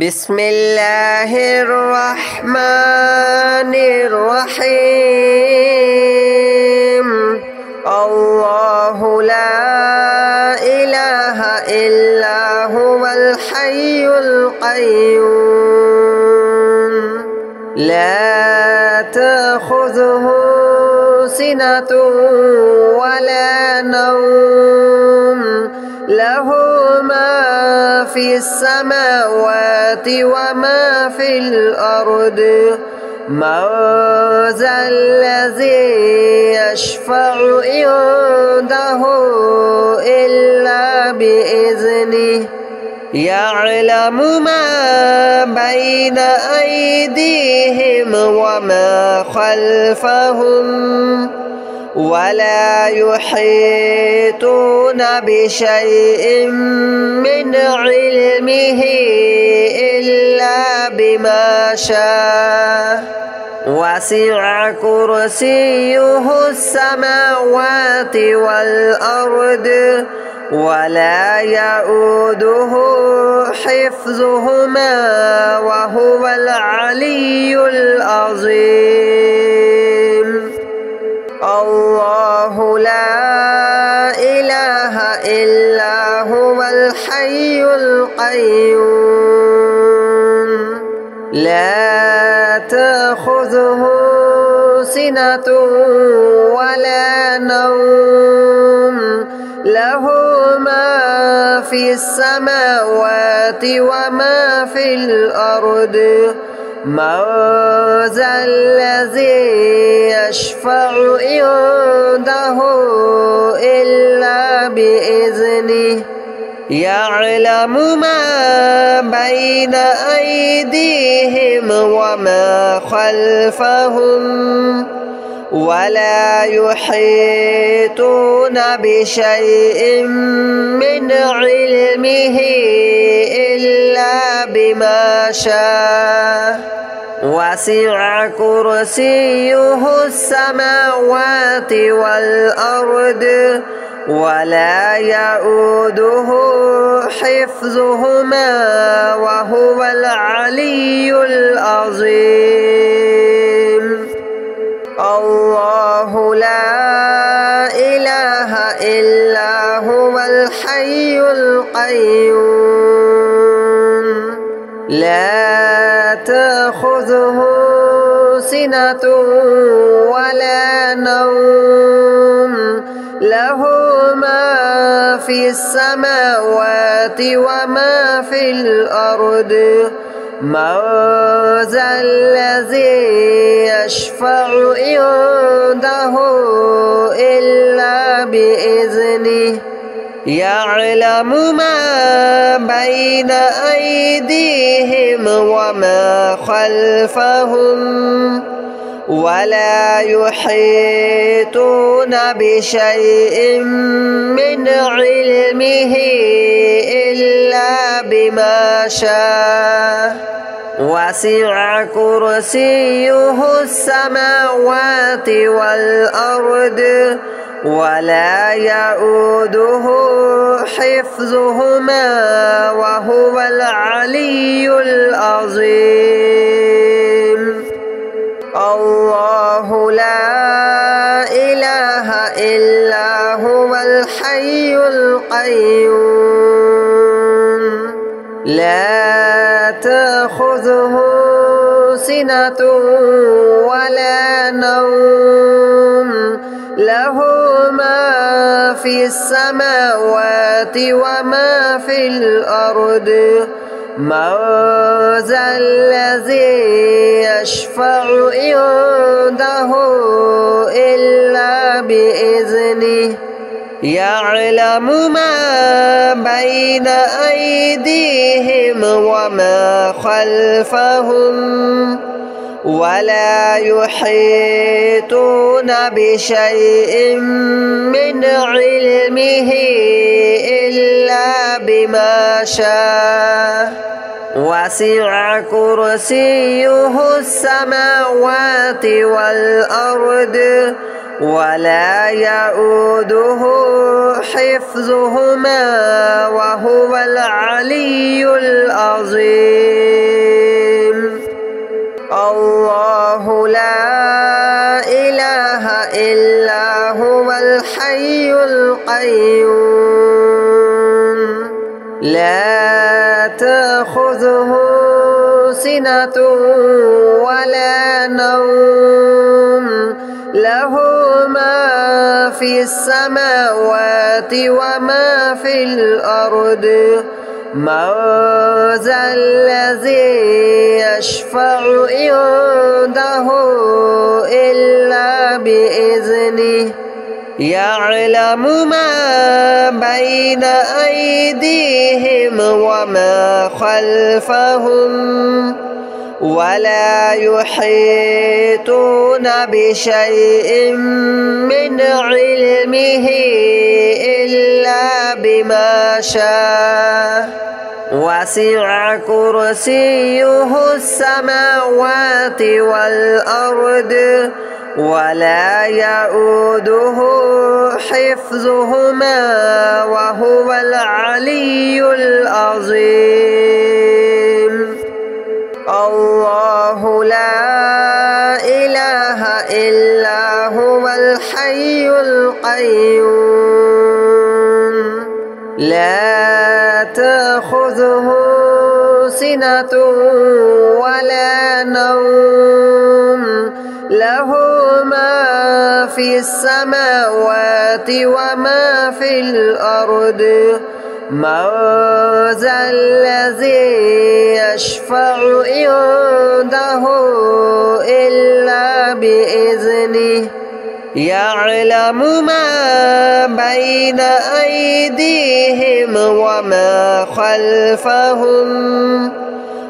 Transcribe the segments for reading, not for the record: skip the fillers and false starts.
بسم الله الرحمن الرحيم. الله لا إله إلا هو الحي القيوم لا تأخذه سنة ولا نوم له ما في السماوات وما في الأرض من ذا الذي يشفع عنده إلا بإذنه يعلم ما بين أيديهم وما خلفهم ولا يحيطون بشيء من علمه إلا بما شاء وسع كرسيه السماوات والأرض ولا يؤوده حفظهما وهو العلي العظيم. الله لا إله إلا هو الحي القيوم لا تأخذه سنة ولا نوم له ما في السماوات وما في الأرض من ذا الذي يشفع عنده إلا بإذنه يعلم ما بين أيديهم وما خلفهم ولا يحيطون بشيء من علمه إلا بما شاء وسع كرسيه السماوات والأرض ولا يؤوده حفظهما وهو العلي العظيم. الله لا إله إلا هو الحي القيوم لا تأخذه سنة ولا نوم له ما في السماوات وما في الأرض من ذا الذي يشفع عنده إلا بإذنه يعلم ما بين أيديهم وما خلفهم ولا يحيطون بشيء من علمه إلا بما شاء وسع كرسيه السماوات والأرض ولا يؤوده حفظهما وهو العلي العظيم. الله لا إله إلا هو الحي القيوم لا تأخذه سنة ولا نوم له ما في السماوات وما في الأرض من ذا الذي يشفع عنده إلا بإذنه يعلم ما بين أيديهم وما خلفهم ولا يحيطون بشيء من علمه إلا بما شاء وسع كرسيه السماوات والأرض ولا يؤوده حفظهما وهو العلي العظيم. الحي القيوم لا تأخذه سنة ولا نوم له ما في السماوات وما في الأرض من ذا الذي يشفع عنده إلا بإذنه يعلم ما بين أيديهم وما خلفهم ولا يحيطون بشيء من علمه إلا بما شاء وسع كرسيه السماوات والأرض ولا يؤوده حفظهما وهو العلي العظيم الله لا إله إلا هو الحي القيوم لا تأخذه سنة ولا نوم له ما في السماوات وما في الأرض من ذا الذي يشفع عنده إلا بإذنه يعلم ما بين أيديهم وما خلفهم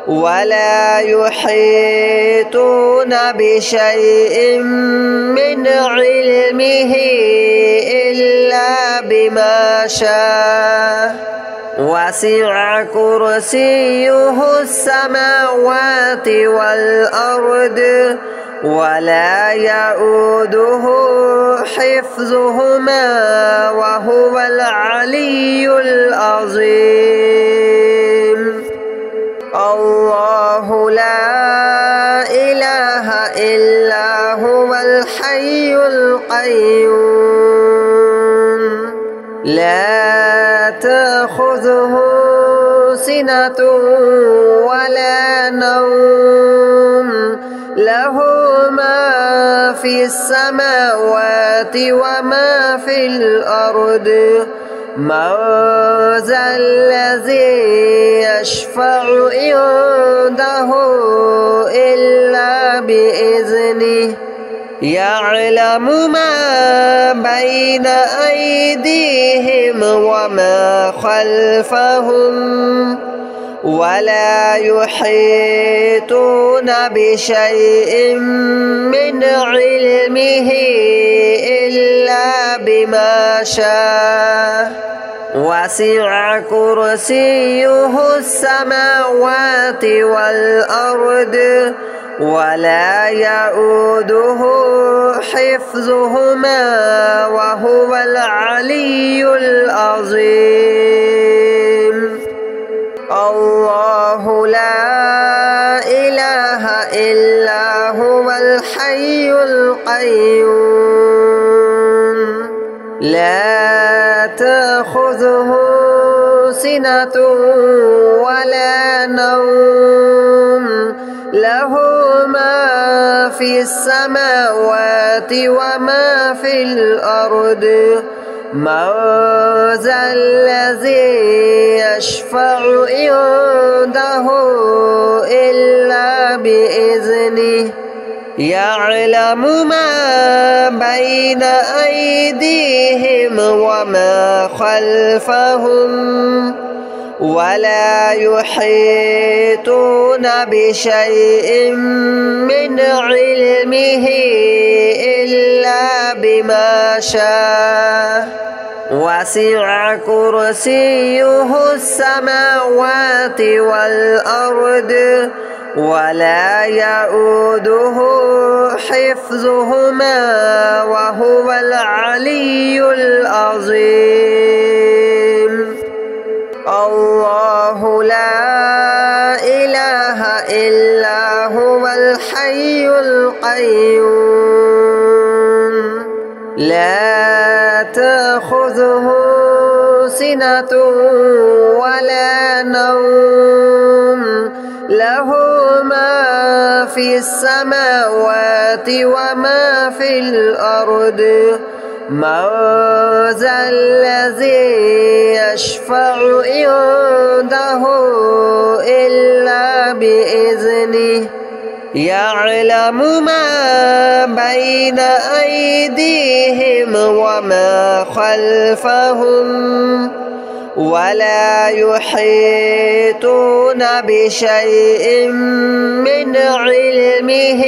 ولا يحيطون بشيء من علمه إلا بما شاء وسع كرسيه السماوات والأرض ولا يؤوده حفظهما وهو العلي العظيم الله لا إله إلا هو الحي القيوم لا تأخذه سنة ولا نوم له ما في السماوات وما في الأرض من ذا الذي يشفع عنده إلا بإذنه يعلم ما بين أيديهم وما خلفهم ولا يحيطون بشيء من علمه إلا بما شاء وسع كرسيه السماوات والأرض ولا يؤوده حفظهما وهو العلي العظيم الله لا إله إلا هو الحي القيوم لا تأخذه سنة ولا نوم له ما في السماوات وما في الأرض من ذا الذي يشفع عنده إلا بإذنه يعلم ما بين أيديهم وما خلفهم ولا يحيطون بشيء من علمه إلا بما شاء وسع كرسيه السماوات والأرض ولا يؤوده حفظهما وهو العلي العظيم الله لا إله إلا هو الحي القيوم لا تأخذه سنة ولا نوم له ما في السماوات وما في الأرض من ذا الذي يشفع عنده إلا بإذنه يعلم ما بين أيديهم وما خلفهم ولا يحيطون بشيء من علمه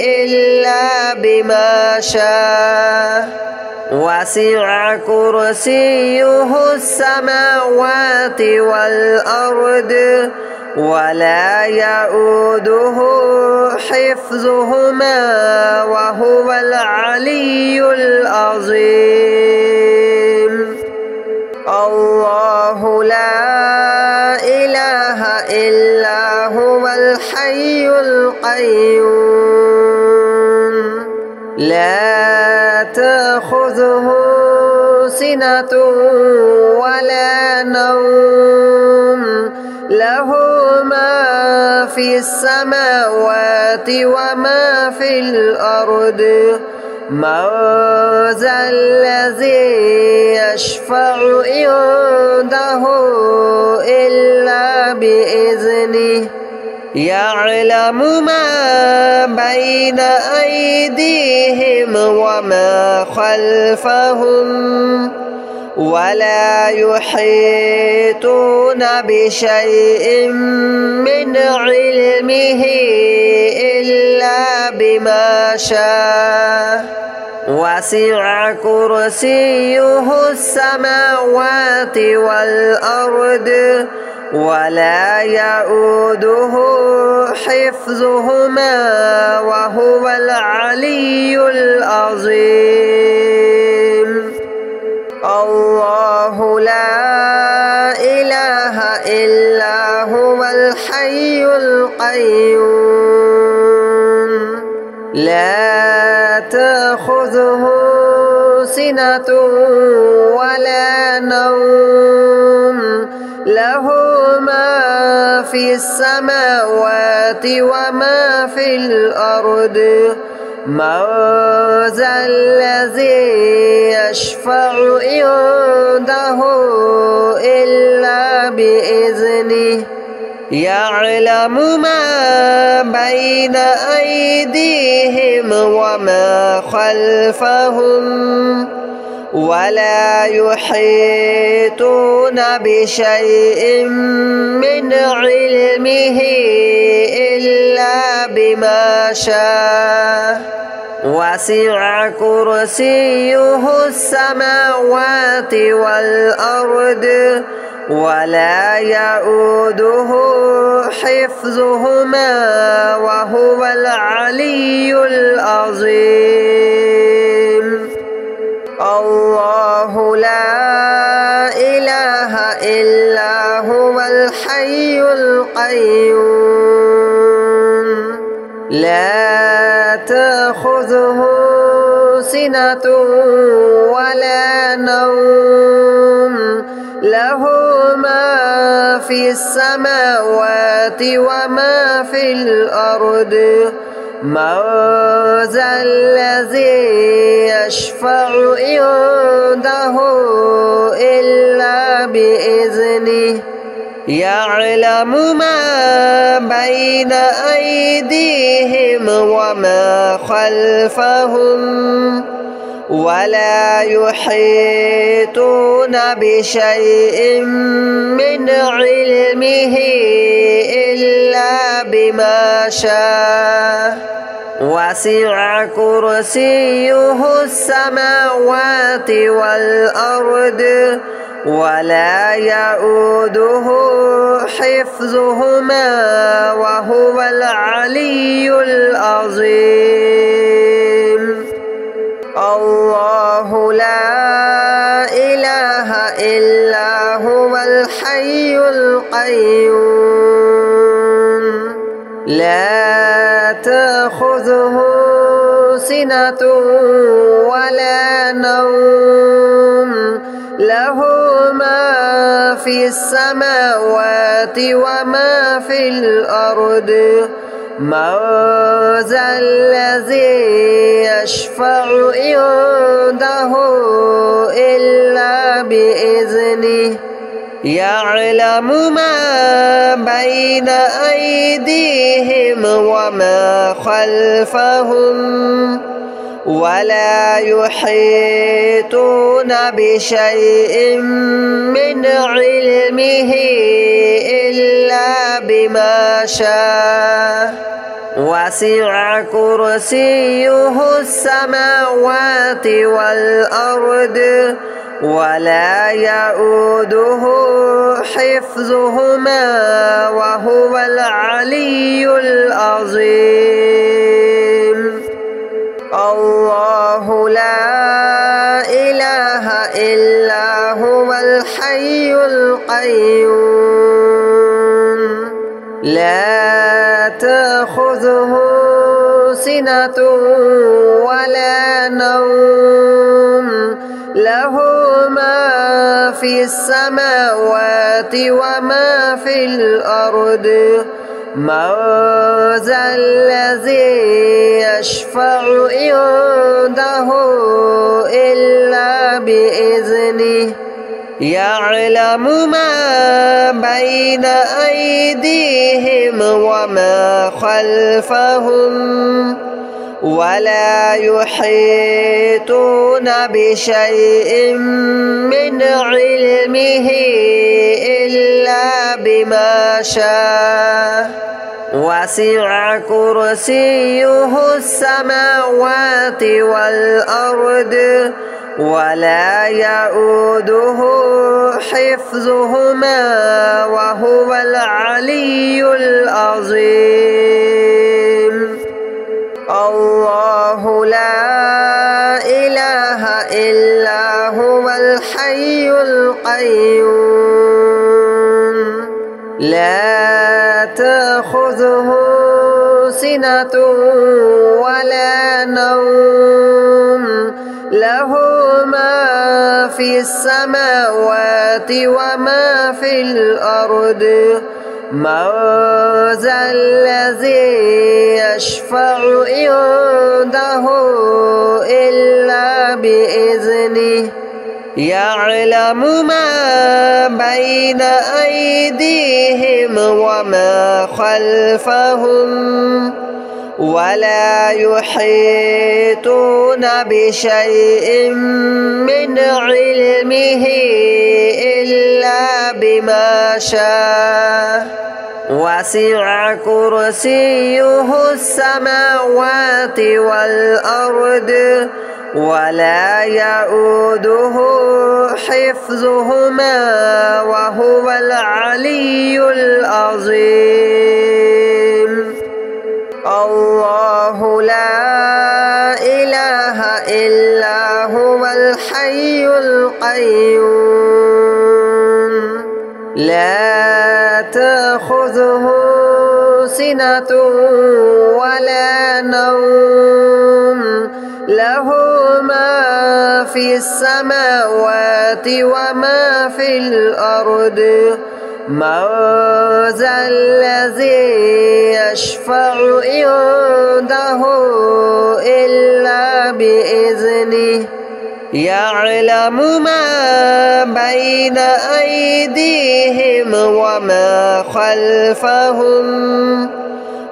إلا بما شاء وسع كرسيه السماوات والأرض ولا يؤوده حفظهما وهو العلي العظيم الله لا إله إلا هو الحي القيوم لا تأخذه سنة ولا نوم له ما في السماوات وما في الأرض من ذا الذي يشفع عنده إلا بإذنه يعلم ما بين أيديهم وما خلفهم ولا يحيطون بشيء من علمه إلا بما شاء وسع كرسيه السماوات والأرض ولا يؤوده حفظهما وهو العلي العظيم الله لا إله إلا هو الحي القيوم لا تأخذه سنة ولا نوم له ما في السماوات وما في الأرض من ذا الذي يشفع عنده إلا بإذنه يعلم ما بين أيديهم وما خلفهم ولا يحيطون بشيء من علمه إلا بما شاء وسع كرسيه السماوات والأرض ولا يؤوده حفظهما وهو العلي العظيم الله لا إله إلا هو الحي القيوم لا تأخذه سنة ولا نوم له ما في السماوات وما في الأرض من ذا الذي يشفع عنده إلا بإذنه يعلم ما بين أيديهم وما خلفهم ولا يحيطون بشيء من علمه إلا بما شاء وسع كرسيه السماوات والأرض ولا يؤوده حفظهما وهو العلي العظيم الله لا إله إلا هو الحي القيوم لا تأخذه سنة ولا نوم له ما في السماوات وما في الأرض من ذا الذي يشفع عنده إلا بإذنه يعلم ما بين أيديهم وما خلفهم ولا يحيطون بشيء من علمه إلا بما شاء وسع كرسيه السماوات والأرض ولا يؤوده حفظهما وهو العلي العظيم الله لا إله إلا هو الحي القيوم لا تأخذه سنة ولا نوم له ما في السماوات وما في الأرض من ذا الذي يشفع عنده إلا بإذنه يعلم ما بين أيديهم وما خلفهم ولا يحيطون بشيء من علمه إلا بما شاء وسع كرسيه السماوات والأرض ولا يؤوده حفظهما وهو العلي العظيم الله لا إله إلا هو الحي القيوم لا تأخذه سنة ولا نوم له ما في السماوات وما في الأرض من ذا الذي يشفع عنده إلا بإذنه يعلم ما بين أيديهم وما خلفهم ولا يحيطون بشيء من علمه إلا بما شاء وسع كرسيه السماوات والأرض ولا يؤوده حفظهما وهو العلي العظيم الله لا إله إلا هو الحي القيوم لا تأخذه سنة ولا نوم له ما في السماوات وما في الأرض من ذا الذي يشفع عنده إلا بإذنه يعلم ما بين أيديهم وما خلفهم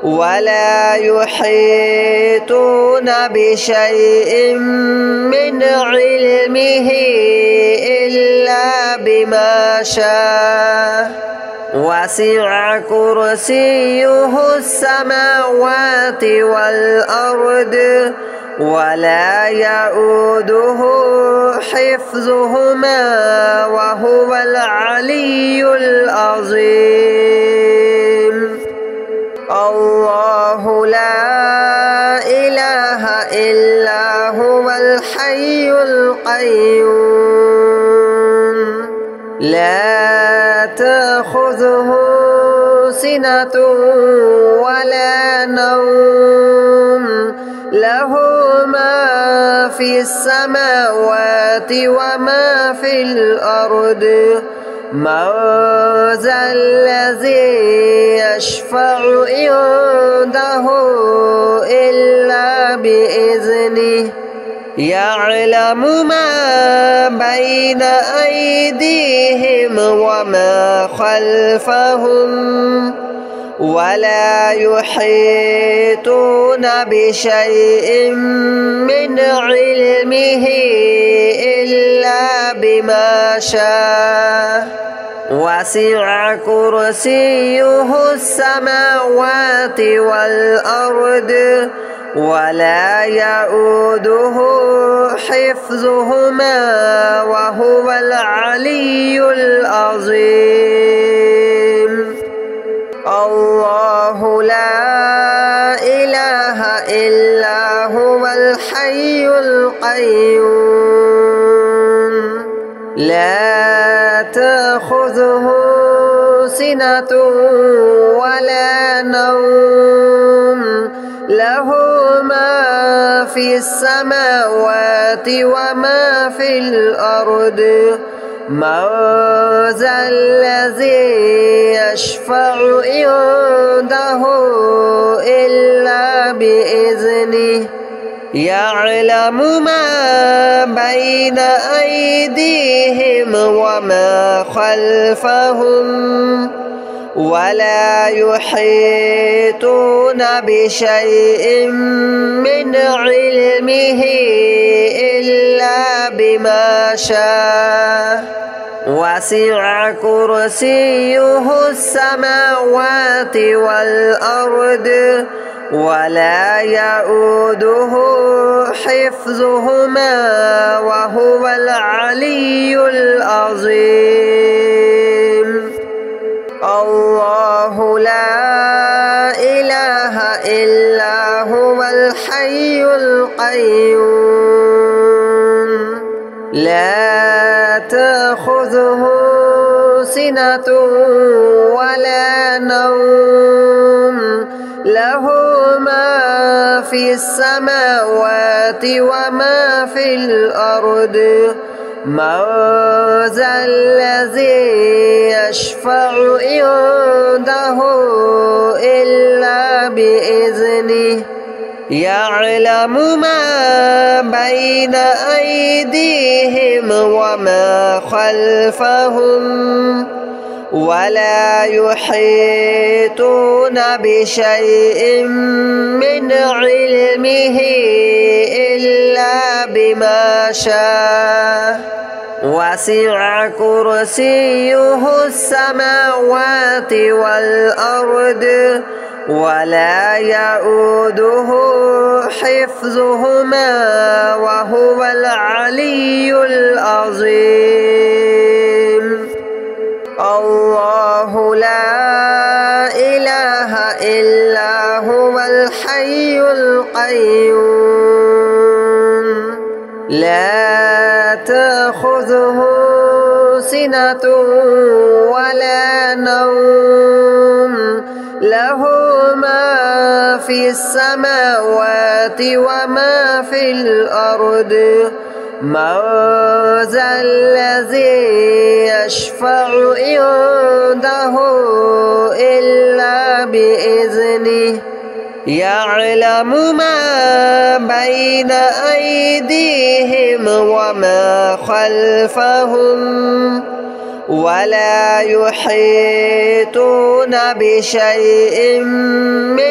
ولا يحيطون بشيء من علمه إلا بما شاء وسع كرسيه السماوات والأرض ولا يؤوده حفظهما وهو العلي العظيم الله لا إله إلا هو الحي القيوم لا تأخذه سنة ولا نوم له في السماوات وما في الأرض من ذا الذي يشفع عنده إلا بإذنه يعلم ما بين أيديهم وما خلفهم ولا يحيطون بشيء من علمه إلا بما شاء وسع كرسيه السماوات والأرض ولا يؤوده حفظهما وهو العلي العظيم الله لا إله إلا هو الحي القيوم لا تأخذه سنة ولا نوم له ما في السماوات وما في الأرض من ذا الذي يشفع عنده إلا بإذنه يعلم ما بين أيديهم وما خلفهم ولا يحيطون بشيء من علمه إلا بما شاء وسع كرسيه السماوات والأرض ولا يؤوده حفظهما وهو العلي العظيم الله لا إله إلا هو الحي القيوم لا تأخذه سنة ولا نوم له ما في السماوات وما في الأرض من ذا الذي يشفع عنده إلا بإذنه يعلم ما بين أيديهم وما خلفهم ولا يحيطون بشيء من علمه إلا بما شاء وسع كرسيه السماوات والأرض ولا يؤوده حفظهما وهو العلي العظيم الله لا إله إلا هو الحي القيوم لا تأخذه سنة ولا نوم له ما في السماوات وما في الأرض من ذا الذي يشفع عنده إلا بإذنه يعلم ما بين أيديهم وما خلفهم ولا يحيطون بشيء من